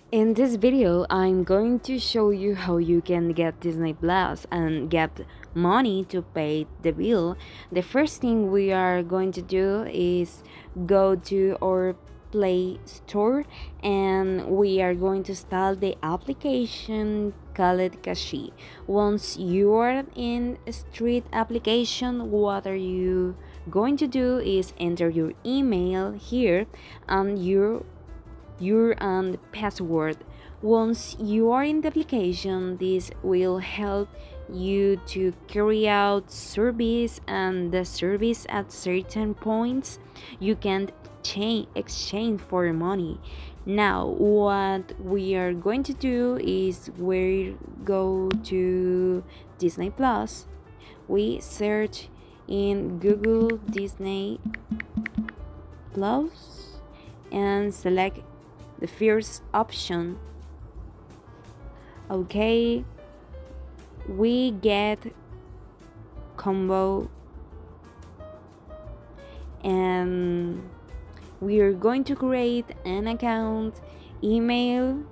In this video, I'm going to show you how you can get Disney Plus and get money to pay the bill. The first thing we are going to do is go to our Play Store and we are going to install the application called Kashi. Once you are in Street application, what are you going to do is enter your email here and your password. Once you are in the application, this will help you to carry out service, and the service at certain points you can exchange for money. Now what we are going to do is we go to Disney Plus. We search in Google Disney Plus and select the first option. Okay, we get combo and we are going to create an account, email,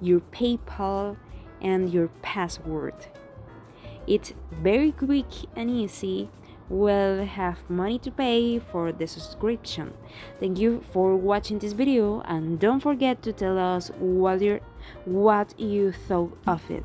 your PayPal, and your password. It's very quick and easy. We'll have money to pay for the subscription. Thank you for watching this video and don't forget to tell us what you thought of it.